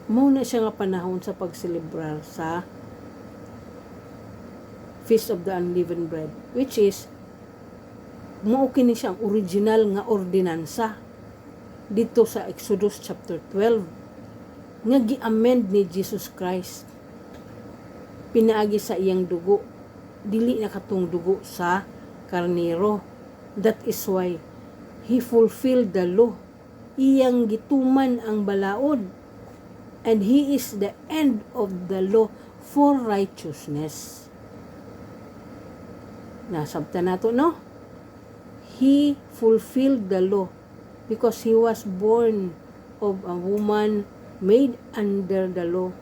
muna siya nga panahon sa pagselebrar sa Feast of the Unleavened Bread, which is mao kini siyang original nga ordinansa dito sa Exodus chapter 12 nga gi-amend ni Jesus Christ pinaagi sa iyang dugo, dili na katong dugo sa karnero. That is why he fulfilled the law. Iyang gituman ang balaod, and he is the end of the law for righteousness. Nasabtan nato, no? He fulfilled the law because he was born of a woman made under the law.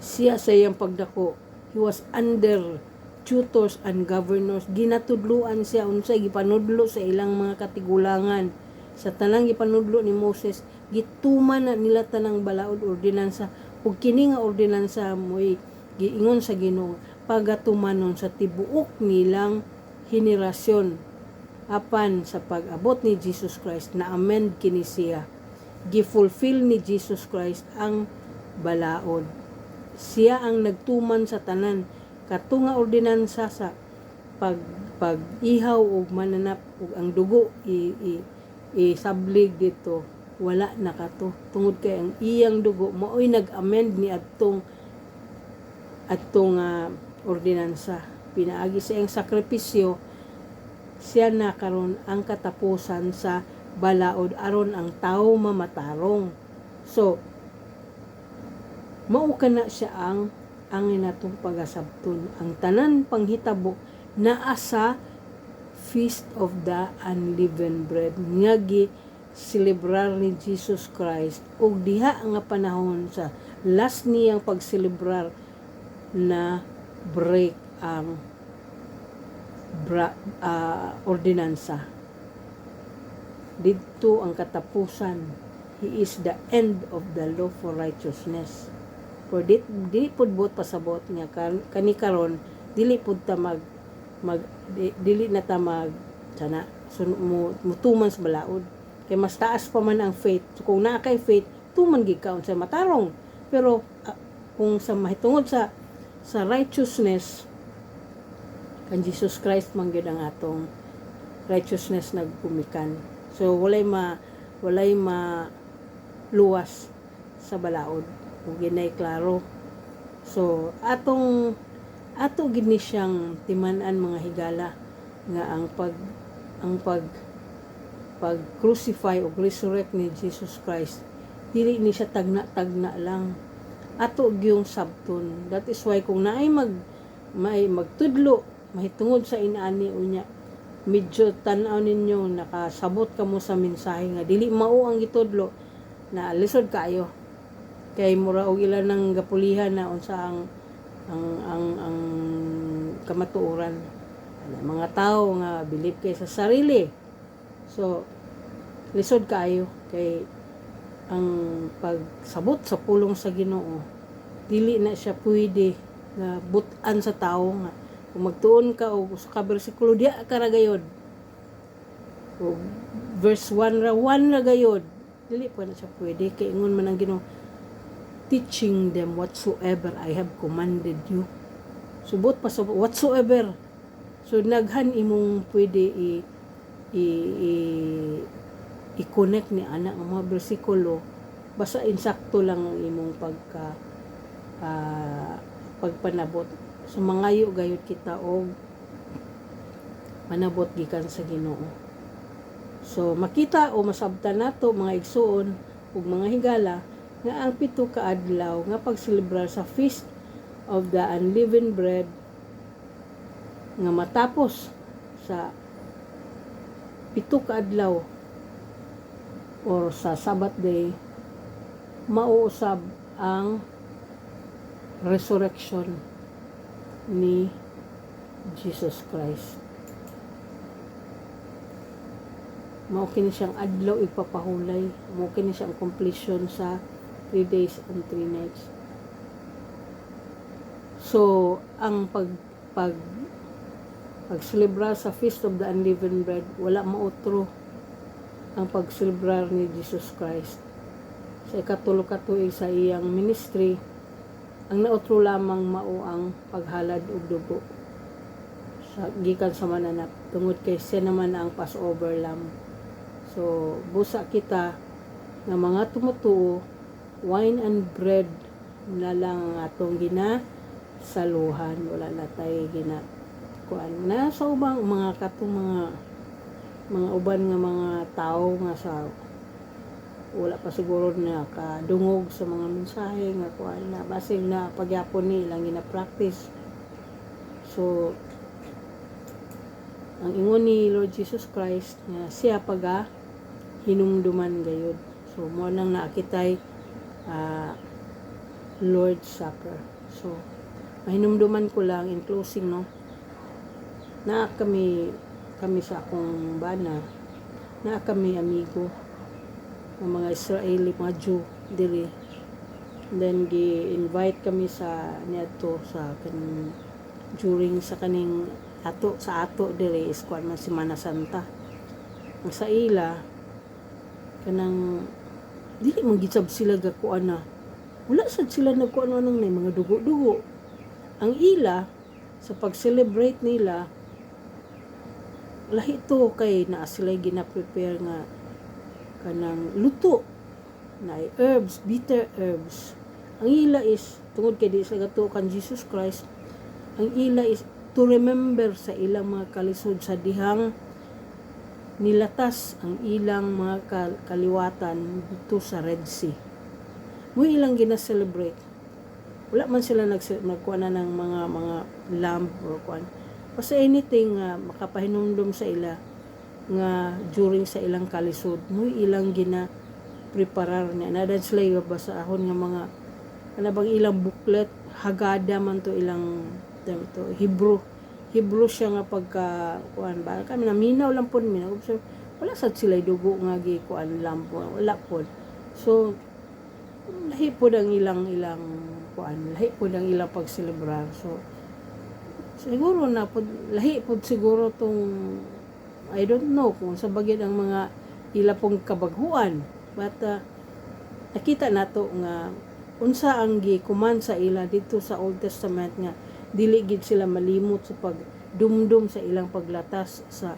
Siya sa iyang pagdako, he was under tutors and governors. Ginatudluan siya unsay gipanudlo sa ilang mga katigulangan. Sa tanang gipanudlo ni Moses, gituman na nila tanang balaod ordinansa, ug kini nga ordinansa mo'y giingon sa Ginoo pagatumanon sa tibuok nilang henerasyon. Apan sa pag-abot ni Jesus Christ na amend kini siya, gifulfill ni Jesus Christ ang balaod. Siya ang nagtuman sa tanan kato nga ordinansa sa pag-ihaw o mananap o ang dugo isablig dito, wala na kato tungod kay ang iyang dugo mao'y nag-amend ni atong ordinansa. Pinaagi sa iyang sakripisyo, siya na karon ang katapusan sa balaod aron ang tawo mamatarong. So mao kana siya ang inatong pagasabton. Ang tanan panghitabo naa sa Feast of the Unleavened Bread nga gi-celebrar ni Jesus Christ ug diha nga panahon sa last niyang pagselebrar na break ang ordinansa. Dito ang katapusan. He is the end of the law for righteousness. For dili pud buot pasabot nga kani karon dili pud ta dili na ta sana mutuman sa balaod kay mas taas pa man ang faith. So kung naa kay faith tuman gid ka sa matarong, pero kung sa mahitungod sa righteousness kan Jesus Christ man gyud ang atong righteousness nagpumikan. So walay luwas sa balaod ug ginay klaro. So atong ato gid ni siyang timan-an mga higala nga ang pag crucify o resurrect ni Jesus Christ dili ni siya tagna lang, ato gyung sabton. That is why kung naay may magtudlo mahitungod sa inaani unya, medyo tan-aw ninyo nakasabot kamo sa mensahe nga dili mao ang gitudlo, na lisod kayo kay mura og ilan ng gapulihan na unsa ang kamatuoran. Mga tao nga believe kay sa sarili, so lisod kayo kay ang pagsabot sa pulong sa Ginoo dili na siya pwede nga but-an sa tao nga kung magtuon ka og usa ka bersikulo diya ka ra gayod o verse 1 ra gayod, dili pa na siya pwede kay ingon man ang Ginoo, teaching them whatsoever I have commanded you. Subot pa sa whatsoever. So naghan imong pwede i-connect ni ana ang mga bersikulo basta insakto lang ang imong pagpanabot. So mangayo gayud kita og manabot gikan sa Ginoo. So makita o masabtan nato mga igsoon ug mga higala nga ang 7 ka adlaw nga pagselebrar sa Feast of the Unleavened Bread nga matapos sa 7 ka adlaw or sa Sabbath day, mauusab ang resurrection ni Jesus Christ. Mao kini siyang adlaw ipapahulay, mao kini siyang completion sa 3 days and 3 nights. So ang pagselebrar sa Feast of the Unleavened Bread, wala mautro ang pagselebrar ni Jesus Christ. Sa ikatulo ka tuig sa iyang ministry, ang nautro lamang mao ang paghalad og dugo sa gikan sa mananap, tungod kay siya naman ang Passover lamb. So busa kita nga mga tumutuo, wine and bread na lang atong ginasaluhan, wala na tayo kuan na sa ubang mga katong mga uban nga mga tao nga sa wala pa siguro na kadungog sa mga mensahe nga kuan na basig na pagyapon ni ilang gina-practice. So ang ingon ni Lord Jesus Christ nga siya paga hinumduman gayud. So mo nang naakitay Lord's Supper. So mahinumduman ko lang in closing, no, na kami sa akong bana, na kami amigo ng mga Israeli, mga Jew dili. Then gi-invite kami sa niadto sa during sa kaning ato dili is kuan man Semana Santa. Ang sa ila kanang dili man gitsab sila gakuan na. Wala sad sila nagkuan nang mga dugo-dugo. Ang ila sa pag-celebrate nila lahi to kay naa sila gina-prepare nga kanang luto na herbs, bitter herbs. Ang ila is tungod kay di sila gato kan Jesus Christ, ang ila is to remember sa ilang mga kalisod sa dihang nilatas ang ilang mga kaliwatan dito sa Red Sea. Mo ilang gina-celebrate. Wala man sila nagkuha na ng mga lamb or kuan. Basta anything nga makapahinumdum sa ila nga during sa ilang kalisod, mo ilang gina-preparar niya. Nadan sila yung basahon nga mga bang ilang booklet, Haggadah man to ilang to Hebrew siya nga pagka kuan ba kami na minaw lang pud minaw. So, wala sad sila dugo nga gi kuan lampo, wala pud. So lahi pud ang ilang kuan, lahi pud ang ilang pagselebrar. So siguro na pud lahi pud siguro tong I don't know kung sa bagay ang mga ila pong kabaghuan, but nakita nato nga unsa ang gikuman sa ila dito sa Old Testament nga dili gid sila malimot sa pagdumdum sa ilang paglatas sa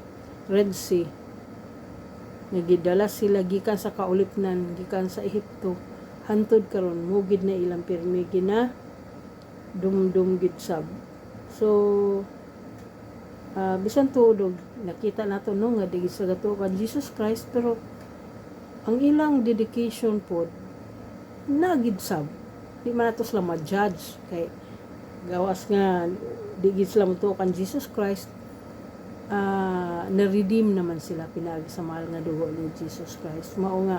Red Sea. Nga gidala sila gikan sa kaulipnan, gikan sa Ehipto, hantod karon mo gid na ilang pirmi gina dumdum gid sab So bisan tuod nakita nato no nga dili sila gatuo kan Jesus Christ, pero ang ilang dedication pod nagid sab. Di man nato sila ma-judge kay gawas nga di gid sila motuo kan Jesus Christ. Na-redeem naman sila pinaagi sa mahal nga dugo ni Jesus Christ. Mao nga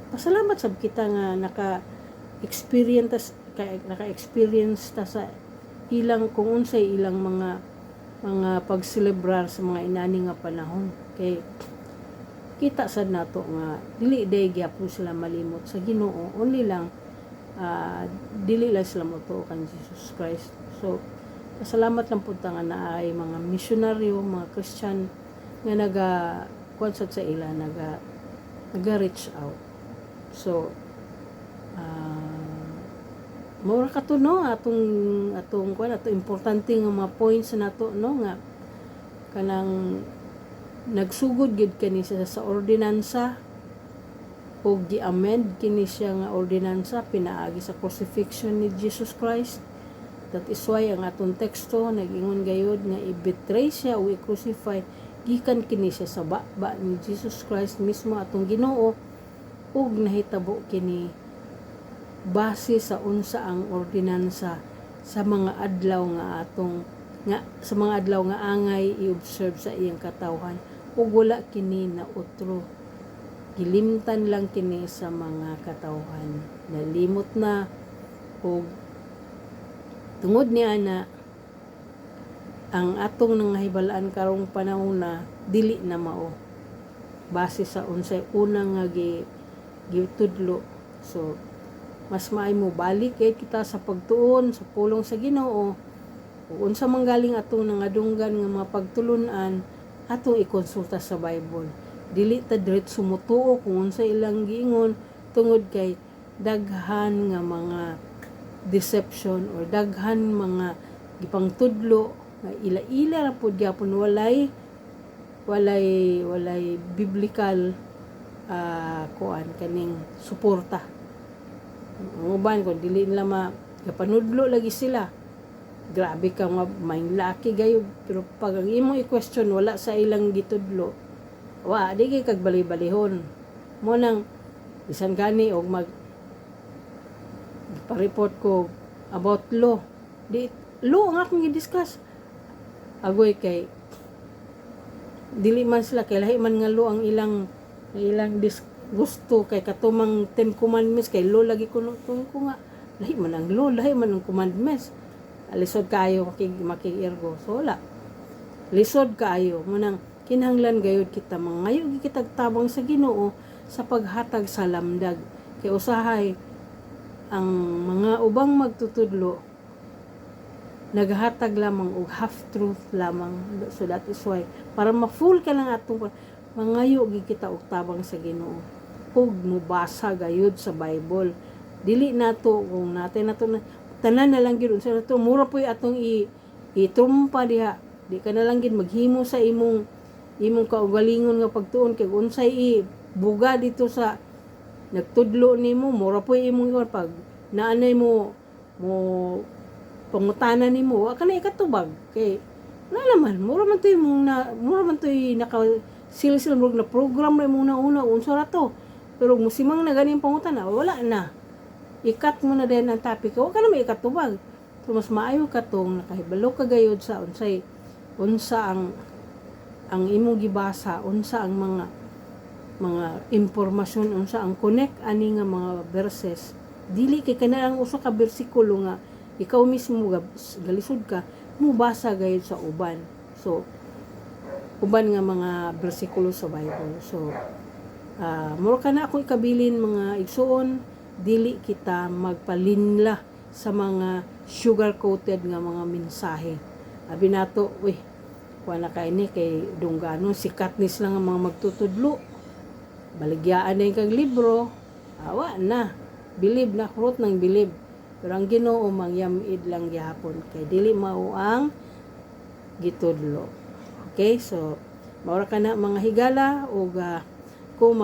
pasalamat sab kita nga naka-experience ta sa ilang kung unsay ilang mga pagselebrar sa mga inani nga panahon. Kay kita sad nato nga dili day gyapon sila malimot sa Ginoo, only lang dili lang sila motuo kan Jesus Christ. So pasalamat lang pud ta nga naay mga misyonaryo, mga Christian nga kuan sa ila naga-reach out. So mura ka to no atong kuan ato importante nga mga points nato no nga kanang nagsugod gid kani siya sa ordinansa o gi-amend kini siya nga ordinansa pinaagi sa crucifixion ni Jesus Christ. That is why ang atong teksto nag-ingon gayud nga i-betray siya o i-crucify gikan kini siya sa baba ni Jesus Christ mismo atong Ginoo, ug nahitabo kini base sa unsa ang ordinansa sa mga adlaw sa mga adlaw nga angay i-observe sa iyang katawhan, ug wala kini na utro, gilimtan lang kini sa mga katawhan, nalimot na. Ug tungod niya na ang atong nangahibalaan karong panahon na dili na mao base sa unsay unang nga gitudlo. So mas maay mo balik kita sa pagtuon sa pulong sa Ginoo, ug unsa man galing atong nangadunggan nga mga pagtulunan atong ikonsulta sa Bible. Dili ta diretso motuo kung unsa ilang giingon, tungod kay daghan nga mga deception or daghan mga gipangtudlo nga ila-ila ra pud gyapon, walay biblical kuan kaning suporta. Ang uban kung dili nila kapanudlo lagi sila, grabe ka may laki gayud, pero pag ang imong i-question wala sa ilang gitudlo, di kay kag bali-balihon mo nang bisan gani og pa-report ko about law. Law ang akong i-discuss, agoy kay dili man sila kay lahi man nga law ang ilang gusto, kay katumang 10 commandments kay law lagi ko nga lahi man ang law, lahi man ang commandments. Lisod kaayo makig-ergo. So wala, lisod kaayo mo nang kinahanglan gayud kita mangayo kita tabang sa Ginoo sa paghatag sa lamdag. Kay usahay ang mga ubang magtutudlo naghatag lamang og half truth lamang. So that is why para ma-full ka lang atong mangayo kita og tabang sa Ginoo, ug mubasa gayud sa Bible. Dili nato kung natin nato na tanan na lang gyud unsa nato mura poy atong itrumpa diha. Di ka na lang gyud maghimo sa imong kaugalingon nga pagtuon kay unsay buga dito sa nagtudlo nimo, mura poy imong pag naanay mo pangutanan nimo wa ka na ikatubag kay wala naman mura man toy naka silsil na program ra mo una unsa ra to. Pero musimang na ganing pangutana, wala na. Ikat mo na din ang topic. Huwag ka na may ikatubag. So, mas maayo ka tong nakahibalo ka gayod sa unsa ang imong gibasa, unsa ang mga impormasyon, unsa ang connect ani nga mga verses. Dili kay kanang usa ka bersikulo nga ikaw mismo galisod ka, mubasa gayod sa uban. So, uban nga mga bersikulo sa Bible. So, mura ka na akong ikabilin mga igsuon, dili kita magpalinla sa mga sugar-coated nga mga mensahe. Abi nato, kuha na kay ni kay dunggano, sikat nis lang ang mga magtutudlo. Baligyaan na yung kag libro, awa na. Bilib na, kurot ng bilib. Pero ang Ginoo mangyamid lang gihapon kay dili mao ang gitudlo. Okay, so maura ka na mga higala ug ko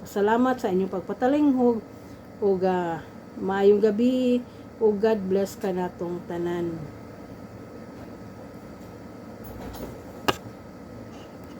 salamat sa inyong pagpatalinghog ug maayong gabi O God bless ka natong tanan.